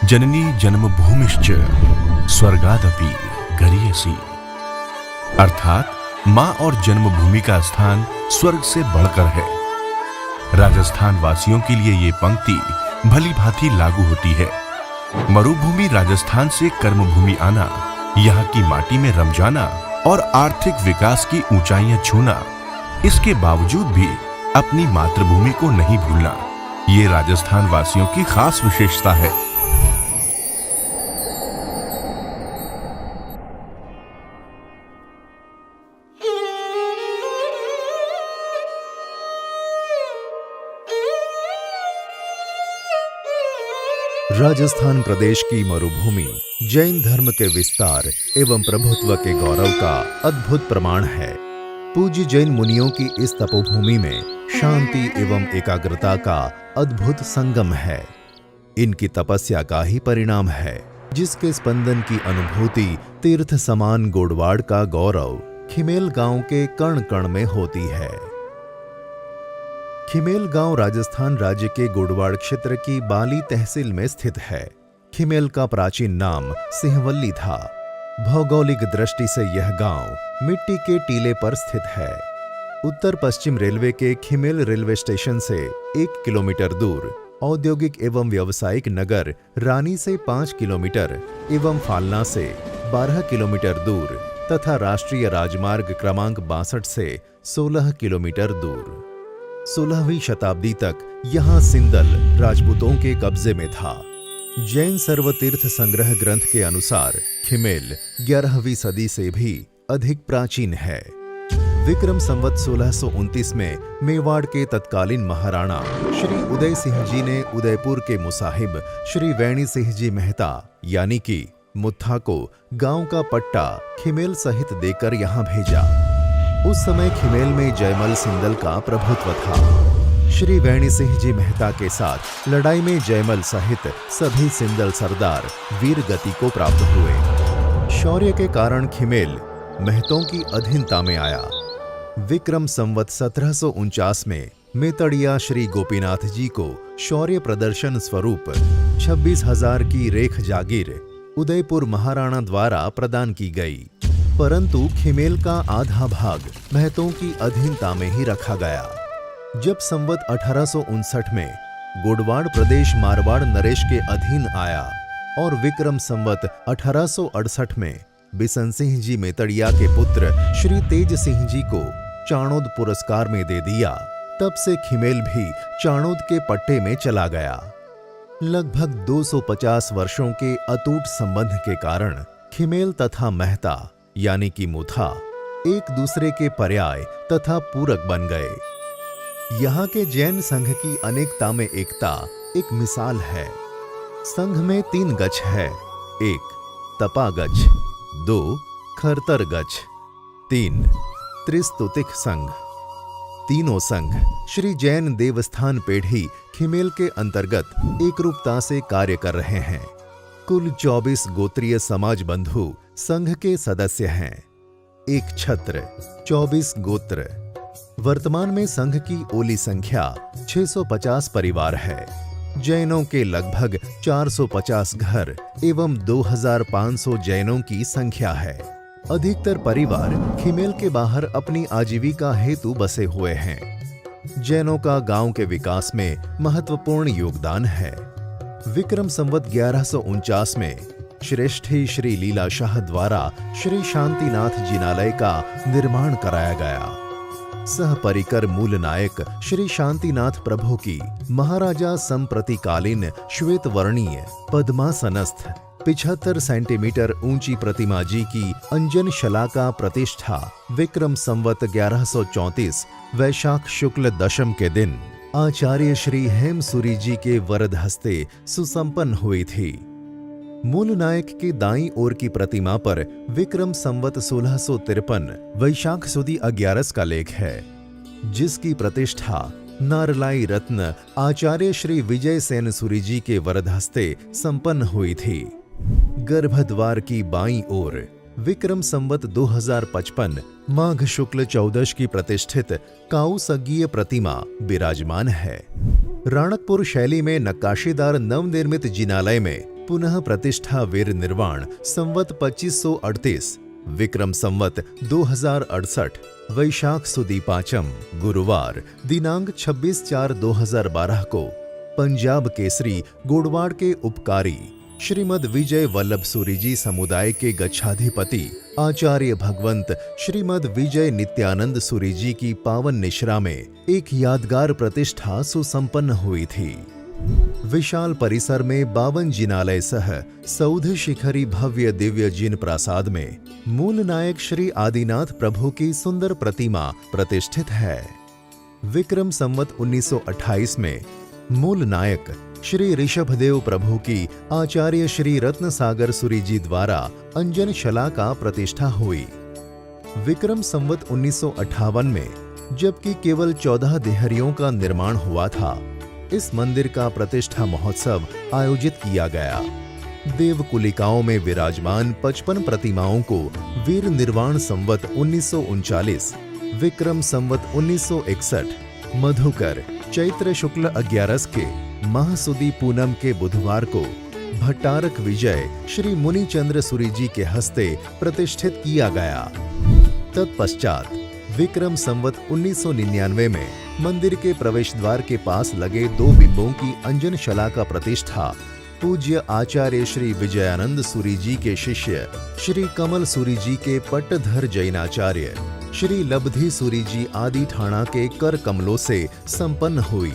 जननी जन्मभूमिश्च स्वर्गादपि गरीयसी। अर्थात मां और जन्मभूमि का स्थान स्वर्ग से बढ़कर है। राजस्थान वासियों के लिए ये पंक्ति भली भांति लागू होती है। मरुभूमि राजस्थान से कर्मभूमि आना, यहाँ की माटी में रम जाना और आर्थिक विकास की ऊंचाइयां छूना, इसके बावजूद भी अपनी मातृभूमि को नहीं भूलना, ये राजस्थान वासियों की खास विशेषता है। राजस्थान प्रदेश की मरुभूमि जैन धर्म के विस्तार एवं प्रभुत्व के गौरव का अद्भुत प्रमाण है। पूज्य जैन मुनियों की इस तपोभूमि में शांति एवं एकाग्रता का अद्भुत संगम है। इनकी तपस्या का ही परिणाम है, जिसके स्पंदन की अनुभूति तीर्थ समान गोडवाड़ का गौरव खिमेल गांव के कण कण में होती है। खिमेल गांव राजस्थान राज्य के गोडवाड़ क्षेत्र की बाली तहसील में स्थित है। खिमेल का प्राचीन नाम सिंहवल्ली था। भौगोलिक दृष्टि से यह गांव मिट्टी के टीले पर स्थित है। उत्तर पश्चिम रेलवे के खिमेल रेलवे स्टेशन से 1 किलोमीटर दूर, औद्योगिक एवं व्यावसायिक नगर रानी से 5 किलोमीटर एवं फालना से 12 किलोमीटर दूर तथा राष्ट्रीय राजमार्ग क्रमांक 62 से 16 किलोमीटर दूर। 16वीं शताब्दी तक यहाँ सिंदल राजपूतों के कब्जे में था। जैन सर्वतीर्थ संग्रह ग्रंथ के अनुसार खिमेल 11वीं सदी से भी अधिक प्राचीन है। विक्रम संवत 1629 में मेवाड़ के तत्कालीन महाराणा श्री उदय सिंह जी ने उदयपुर के मुसाहिब श्री वैणी सिंह जी मेहता यानी कि मुत्था को गांव का पट्टा खिमेल सहित देकर यहाँ भेजा। उस समय खिमेल में जयमल सिंदल का प्रभुत्व था। श्री वैणी सिंह जी मेहता के साथ लड़ाई में जयमल सहित सभी सिंदल सरदार वीर गति को प्राप्त हुए। शौर्य के कारण खिमेल महतों की अधीनता में आया। विक्रम संवत 1749 में मेतड़िया श्री गोपीनाथ जी को शौर्य प्रदर्शन स्वरूप 26,000 की रेख जागीर उदयपुर महाराणा द्वारा प्रदान की गई, परंतु खिमेल का आधा भाग महतों की अधीनता में ही रखा गया। जब संवत 1859 में गोडवाड़ प्रदेश मारवाड़ नरेश के अधीन आया और विक्रम संवत 1868 में बिशन सिंह जी मेतड़िया के पुत्र श्री तेज सिंह जी को चाणोद पुरस्कार में दे दिया, तब से खिमेल भी चाणोद के पट्टे में चला गया। लगभग 250 वर्षों के अटूट संबंध के कारण खिमेल तथा मेहता यानी कि मुथा एक दूसरे के पर्याय तथा पूरक बन गए। यहाँ के जैन संघ की अनेकता में एकता एक मिसाल है। संघ में 3 गच्छ है। 1 तपा गच्छ, 2 खरतर गच्छ, 3 त्रिस्तुतिक संघ। तीनों संघ श्री जैन देवस्थान पेढ़ी खिमेल के अंतर्गत एकरूपता से कार्य कर रहे हैं। कुल 24 गोत्रीय समाज बंधु संघ के सदस्य हैं। एक छत्र, 24 गोत्र। वर्तमान में संघ की ओली संख्या 650 परिवार है। जैनों के लगभग 450 घर एवं 2500 जैनों की संख्या है। अधिकतर परिवार खिमेल के बाहर अपनी आजीविका हेतु बसे हुए हैं। जैनों का गांव के विकास में महत्वपूर्ण योगदान है। विक्रम संवत 1149 में श्रेष्ठी श्री लीला शाह द्वारा श्री शांतिनाथ जिनालय का निर्माण कराया गया। सह परिकर मूल नायक श्री शांतिनाथ प्रभु की महाराजा संप्रतिकालीन श्वेत वर्णीय पद्मासनस्थ 75 सेंटीमीटर ऊंची प्रतिमा जी की अंजन शलाका प्रतिष्ठा विक्रम संवत 1134 वैशाख शुक्ल दशम के दिन आचार्य श्री हेमसूरी जी के वरद हस्ते सुसंपन्न हुई थी। मूल नायक के दाईं ओर की प्रतिमा पर विक्रम संवत 1653 वैशाख सुदी 11 का लेख है, जिसकी प्रतिष्ठा नारलाई रत्न आचार्य श्री विजय सेन सूरी जी के वरद हस्ते संपन्न हुई थी। गर्भद्वार की बाईं ओर विक्रम संवत 2055 माघ शुक्ल 14 की प्रतिष्ठित काउसज्ञीय प्रतिमा विराजमान है। राणकपुर शैली में नक्काशीदार नवनिर्मित जिनालय में पुनः प्रतिष्ठा वीर निर्वाण संवत 2538, विक्रम संवत 2068, वैशाख सुदी पांचम गुरुवार दिनांक 26/4/2012 को पंजाब केसरी गोडवाड़ के उपकारी श्रीमद विजय वल्लभ सूरी जी समुदाय के गच्छाधिपति आचार्य भगवंत श्रीमद विजय नित्यानंद सूरी जी की पावन निश्रा में एक यादगार प्रतिष्ठा सुसंपन्न हुई थी। विशाल परिसर में 52 जिनालय सह सौध शिखरी भव्य दिव्य जिन प्रासाद में मूल नायक श्री आदिनाथ प्रभु की सुंदर प्रतिमा प्रतिष्ठित है। विक्रम संवत 1928 में मूल नायक श्री ऋषभदेव प्रभु की आचार्य श्री रत्न सागर सूरी जी द्वारा अंजन शला का प्रतिष्ठा हुई। विक्रम संवत 1958 में जबकि केवल 14 देहरियों का निर्माण हुआ था, इस मंदिर का प्रतिष्ठा महोत्सव आयोजित किया गया। देवकुलिकाओं में विराजमान 55 प्रतिमाओं को वीर निर्वाण संवत 1939, विक्रम संवत 1961, मधुकर चैत्र शुक्ल 11 के महासुदी पूनम के बुधवार को भट्टारक विजय श्री मुनिचंद्र सूरी जी के हस्ते प्रतिष्ठित किया गया। तत्पश्चात विक्रम संवत 1999 में मंदिर के प्रवेश द्वार के पास लगे 2 बिंबों की अंजन शला का प्रतिष्ठा पूज्य आचार्य श्री विजयानंद सूरी जी के शिष्य श्री कमल सूरी जी के पट्टधर जैनाचार्य श्री लब्धि सूरी जी आदि ठाणा के कर कमलों से संपन्न हुई।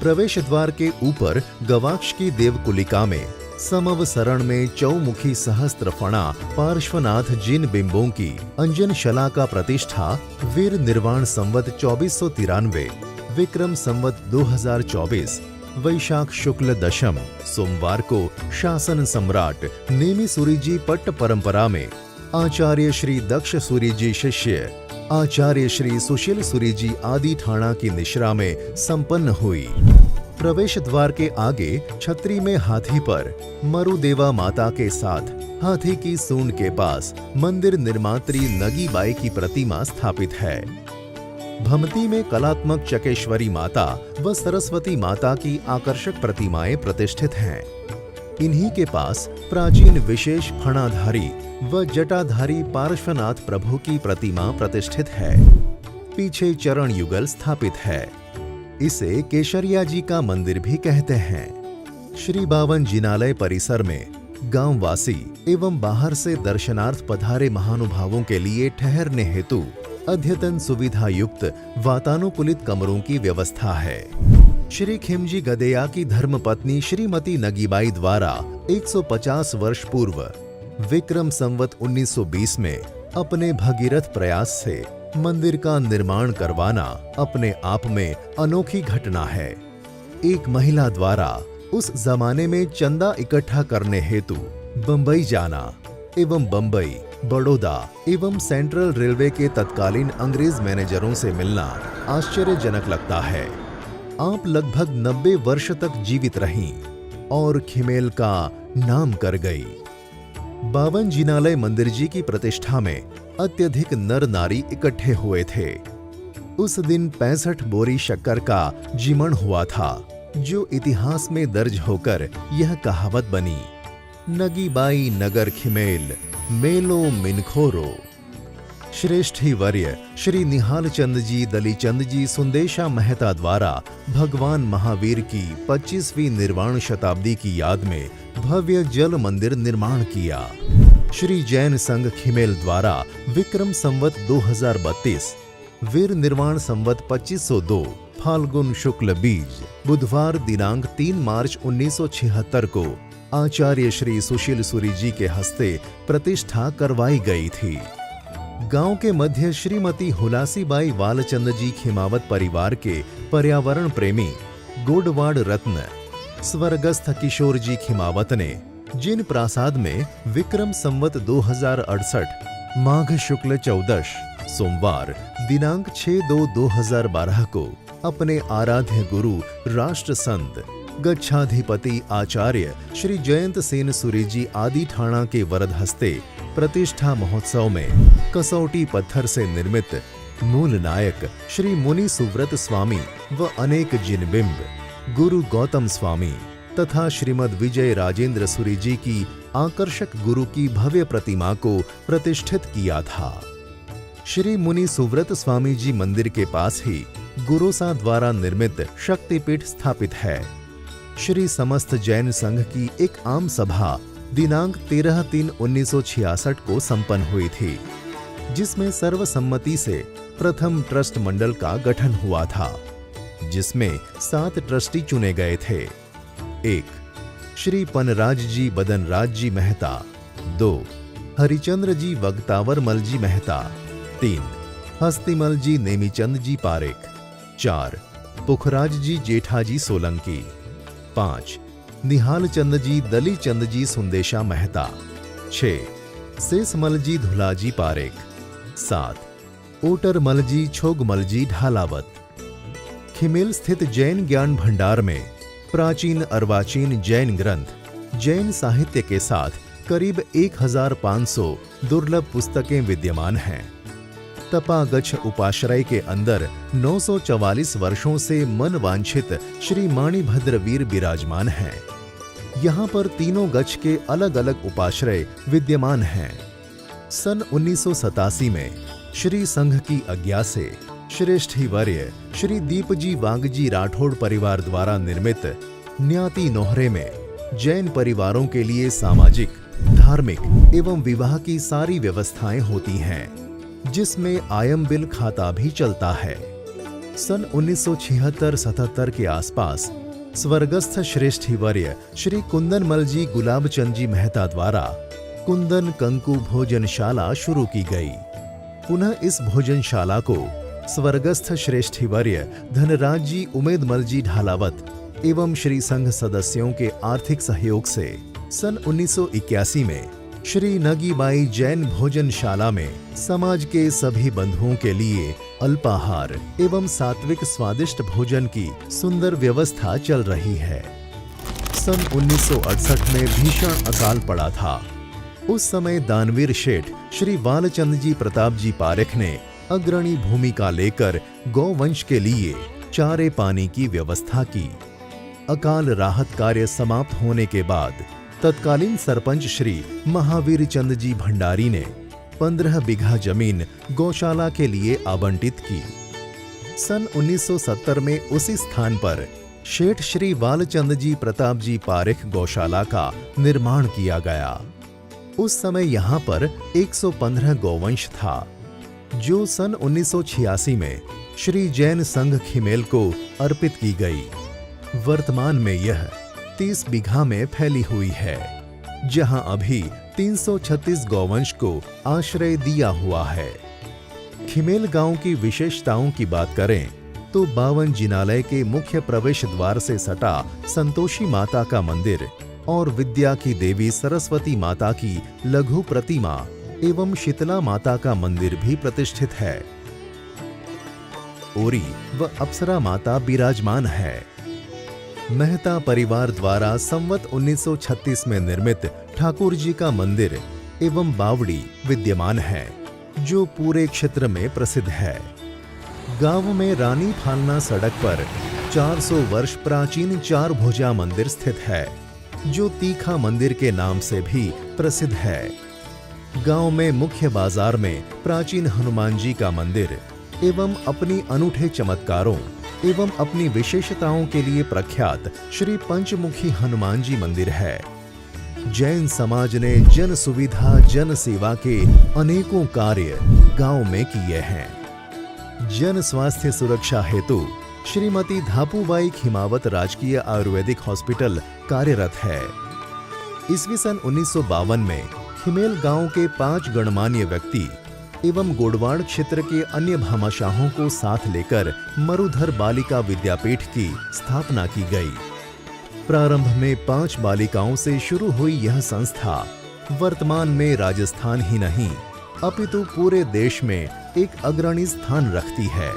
प्रवेश द्वार के ऊपर गवाक्ष की देवकुलिका में समवसरण में चौमुखी सहस्त्र फणा पार्श्वनाथ जिन बिंबों की अंजन शला का प्रतिष्ठा वीर निर्वाण संवत 2493, विक्रम संवत 2024, वैशाख शुक्ल दशम सोमवार को शासन सम्राट नेमी सूरी जी पट्ट परंपरा में आचार्य श्री दक्ष सूरी जी शिष्य आचार्य श्री सुशील सूरी जी आदि ठाणा की निश्रा में संपन्न हुई। प्रवेश द्वार के आगे छतरी में हाथी पर मरुदेवा माता के साथ हाथी की सूंड के पास मंदिर निर्मात्री नगीबाई की प्रतिमा स्थापित है। भमती में कलात्मक चकेश्वरी माता व सरस्वती माता की आकर्षक प्रतिमाएं प्रतिष्ठित हैं। इन्हीं के पास प्राचीन विशेष फणाधारी व जटाधारी पार्श्वनाथ प्रभु की प्रतिमा प्रतिष्ठित है। पीछे चरण युगल स्थापित है। इसे केशरिया जी का मंदिर भी कहते हैं। श्री 52 जिनालय परिसर में गांववासी एवं बाहर से दर्शनार्थ पधारे महानुभावों के लिए ठहरने हेतु अद्यतन सुविधा युक्त वातानुकूलित कमरों की व्यवस्था है। श्री खिमजी गदेया की धर्मपत्नी श्रीमती नगीबाई द्वारा 150 वर्ष पूर्व विक्रम संवत 1920 में अपने भगीरथ प्रयास से मंदिर का निर्माण करवाना अपने आप में अनोखी घटना है। एक महिला द्वारा उस जमाने में चंदा इकट्ठा करने हेतु बंबई जाना एवं बंबई, बड़ौदा एवं सेंट्रल रेलवे के तत्कालीन अंग्रेज मैनेजरों से मिलना आश्चर्यजनक लगता है। आप लगभग 90 वर्ष तक जीवित रहीं और खिमेल का नाम कर गई। 52 जिनालय मंदिर जी की प्रतिष्ठा में अत्यधिक नर नारी इकट्ठे हुए थे। उस दिन 65 बोरी शक्कर का जीमण हुआ था, जो इतिहास में दर्ज होकर यह कहावत बनी, नगीबाई नगर खिमेल मेलो मिनखोरो। श्रेष्ठी वर्य श्री निहाल चंद जी दलीचंद जी सुंदेशा मेहता द्वारा भगवान महावीर की 25वीं निर्वाण शताब्दी की याद में भव्य जल मंदिर निर्माण किया। श्री जैन संघ खिमेल द्वारा विक्रम संवत 2032, वीर निर्वाण संवत 2502 फाल्गुन शुक्ल बीज बुधवार दिनांक 3 मार्च 1976 को आचार्य श्री सुशील सूरी जी के हस्ते प्रतिष्ठा करवाई गई थी। गांव के मध्य श्रीमती हुलासीबाई वालचंद जी खिमावत परिवार के पर्यावरण प्रेमी गोडवाड़ रत्न स्वर्गस्थ किशोर जी खिमावत ने जिन प्रासाद में विक्रम संवत 2068 माघ शुक्ल 14 सोमवार दिनांक 6/2/2012 को अपने आराध्य गुरु राष्ट्र संत गच्छाधिपति आचार्य श्री जयंत सेन सूरी जी आदि ठाणा के वरद हस्ते प्रतिष्ठा महोत्सव में कसौटी पत्थर से निर्मित मूल नायक श्री मुनि सुव्रत स्वामी व अनेक जिनबिंब, गुरु गौतम स्वामी, तथा श्रीमद विजय राजेंद्र सूरी जी की आकर्षक गुरु की भव्य प्रतिमा को प्रतिष्ठित किया था। श्री मुनि सुव्रत स्वामी जी मंदिर के पास ही गुरोसा द्वारा निर्मित शक्तिपीठ स्थापित है। श्री समस्त जैन संघ की एक आम सभा दिनांक 13/3/1966 को संपन्न हुई थी, जिसमें सर्वसम्मति से प्रथम ट्रस्ट मंडल का गठन हुआ था, जिसमें 7 ट्रस्टी चुने गए थे। 1. श्री पनराज जी बदनराज जी मेहता। 2. हरिचंद्र जी वगतावरमल जी मेहता। 3. हस्तिमल जी नेमीचंद जी पारेख। 4. पुखराज जी जेठाजी सोलंकी। 5. निहाल चंद जी दलीचंद जी सुंदेशा मेहता। 6. सेसमल जी धुलाजी पारेख। 7. ओटरमल जी छोगमल जी ढालावत। खिमेल स्थित जैन ज्ञान भंडार में प्राचीन अर्वाचीन जैन ग्रंथ, जैन साहित्य के साथ करीब 1500 दुर्लभ पुस्तकें विद्यमान हैं। तपागच्छ उपाश्रय के अंदर 944 वर्षों से मन वांछित श्री माणिभद्र वीर विराजमान हैं। यहाँ पर तीनों गच्छ के अलग अलग उपाश्रय विद्यमान हैं। सन 1987 में श्री संघ की आज्ञा से श्रेष्ठीवर्य श्री दीपजी वागजी राठौड़ परिवार द्वारा निर्मित न्याती नोहरे में जैन परिवारों के लिए सामाजिक, धार्मिक एवं विवाह की सारी व्यवस्थाएं होती हैं, जिसमें आयम बिल खाता भी चलता है। सन 1976-77 के आसपास स्वर्गस्थ श्रेष्ठीवर्य श्री कुंदनमल जी गुलाबचंद जी मेहता द्वारा कुंदन कंकु भोजनशाला शुरू की गई। पुनः इस भोजनशाला को स्वर्गस्थ श्रेष्ठीवर्य धनराज जी उमेदमल जी ढालावत एवं श्री संघ सदस्यों के आर्थिक सहयोग से सन 1981 में श्री नगीबाई जैन भोजनशाला में समाज के सभी बंधुओं के लिए अल्पाहार एवं सात्विक स्वादिष्ट भोजन की सुंदर व्यवस्था चल रही है। सन 1968 में भीषण अकाल पड़ा था। उस समय दानवीर शेठ श्री बालचंद जी प्रताप जी पारेख ने अग्रणी भूमिका लेकर गौवंश के लिए चारे पानी की व्यवस्था की। अकाल राहत कार्य समाप्त होने के बाद तत्कालीन सरपंच श्री महावीर चंद जी भंडारी ने 15 बीघा जमीन गौशाला के लिए आवंटित की। सन 1970 में उसी स्थान पर शेठ श्री बालचंद जी प्रताप जी पारेख गौशाला का निर्माण किया गया। उस समय यहाँ पर 115 गौवंश था, जो सन 1986 में श्री जैन संघ खिमेल को अर्पित की गई। वर्तमान में यह 30 बीघा में फैली हुई है, जहां अभी 336 गौवंश को आश्रय दिया हुआ है। खिमेल गांव की विशेषताओं की बात करें तो 52 जिनालय के मुख्य प्रवेश द्वार से सटा संतोषी माता का मंदिर और विद्या की देवी सरस्वती माता की लघु प्रतिमा एवं शीतला माता का मंदिर भी प्रतिष्ठित है। ओरी व अप्सरा माता विराजमान है। मेहता परिवार द्वारा संवत 1936 में निर्मित ठाकुर जी का मंदिर एवं बावड़ी विद्यमान है, जो पूरे क्षेत्र में प्रसिद्ध है। गांव में रानी फालना सड़क पर 400 वर्ष प्राचीन 4 भुजा मंदिर स्थित है, जो तीखा मंदिर के नाम से भी प्रसिद्ध है। गांव में मुख्य बाजार में प्राचीन हनुमान जी का मंदिर एवं अपनी अनूठे चमत्कारों एवं अपनी विशेषताओं के लिए प्रख्यात श्री पंचमुखी हनुमान जी मंदिर है। जैन समाज ने जन सुविधा जन सेवा के अनेकों कार्य गांव में किए हैं। जन स्वास्थ्य सुरक्षा हेतु श्रीमती धापूबाई खिमावत राजकीय आयुर्वेदिक हॉस्पिटल कार्यरत है। ईस्वी सन 1952 में खिमेल गांव के 5 गणमान्य व्यक्ति एवं गोडवाड़ क्षेत्र के अन्य भामाशाहों को साथ लेकर मरुधर बालिका विद्यापीठ की स्थापना की गई। प्रारंभ में 5 बालिकाओं से शुरू हुई यह संस्था वर्तमान में राजस्थान ही नहीं अपितु पूरे देश में एक अग्रणी स्थान रखती है।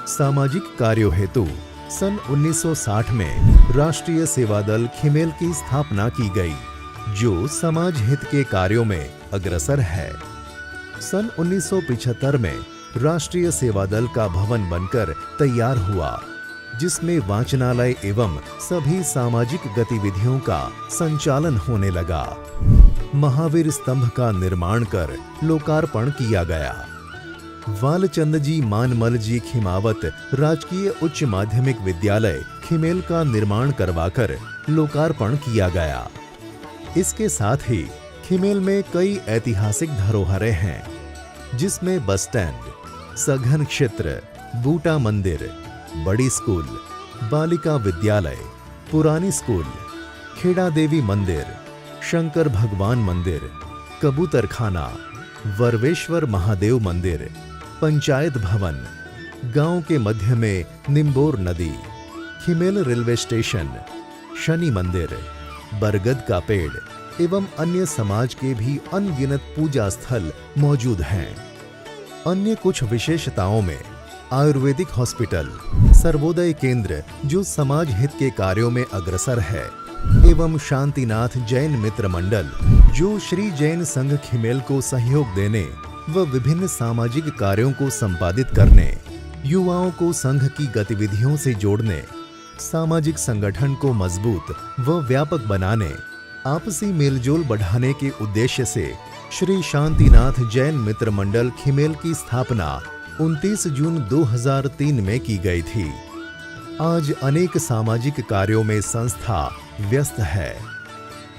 सामाजिक कार्यों हेतु सन 1960 में राष्ट्रीय सेवा दल खिमेल की स्थापना की गई, जो समाज हित के कार्यों में अग्रसर है। सन 1975 में राष्ट्रीय सेवा दल का भवन बनकर तैयार हुआ, जिसमें वाचनालय एवं सभी सामाजिक गतिविधियों का संचालन होने लगा। महावीर स्तंभ का निर्माण कर लोकार्पण किया गया। वालचंद जी मानमल जी खिमावत राजकीय उच्च माध्यमिक विद्यालय खिमेल का निर्माण करवाकर लोकार्पण किया गया। इसके साथ ही खिमेल में कई ऐतिहासिक धरोहरें हैं, जिसमें बस स्टैंड, सघन क्षेत्र, बूटा मंदिर, बड़ी स्कूल, बालिका विद्यालय, पुरानी स्कूल, खेड़ा देवी मंदिर, शंकर भगवान मंदिर, कबूतरखाना, वर्वेश्वर महादेव मंदिर, पंचायत भवन, गांव के मध्य में निम्बोर नदी, खिमेल रेलवे स्टेशन, शनि मंदिर, बरगद का पेड़ एवं अन्य समाज के भी अनगिनत पूजा स्थल मौजूद हैं। अन्य कुछ विशेषताओं में आयुर्वेदिक हॉस्पिटल, सर्वोदय केंद्र जो समाज हित के कार्यों में अग्रसर है, एवं शांतिनाथ जैन मित्र मंडल जो श्री जैन संघ खिमेल को सहयोग देने व विभिन्न सामाजिक कार्यों को संपादित करने, युवाओं को संघ की गतिविधियों से जोड़ने, सामाजिक संगठन को मजबूत व व्यापक बनाने, आपसी मेलजोल बढ़ाने के उद्देश्य से श्री शांतिनाथ जैन मित्र मंडल खिमेल की स्थापना 29 जून 2003 में की गई थी। आज अनेक सामाजिक कार्यों में संस्था व्यस्त है।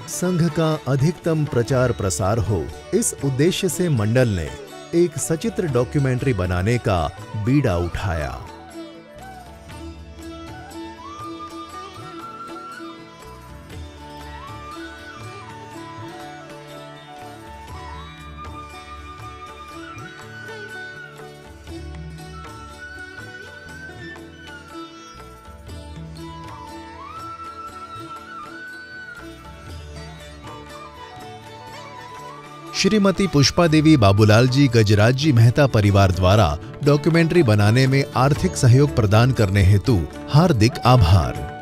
संघ का अधिकतम प्रचार प्रसार हो, इस उद्देश्य से मंडल ने एक सचित्र डॉक्यूमेंट्री बनाने का बीड़ा उठाया। श्रीमती पुष्पा देवी बाबूलाल जी गजराज जी मेहता परिवार द्वारा डॉक्यूमेंट्री बनाने में आर्थिक सहयोग प्रदान करने हेतु हार्दिक आभार।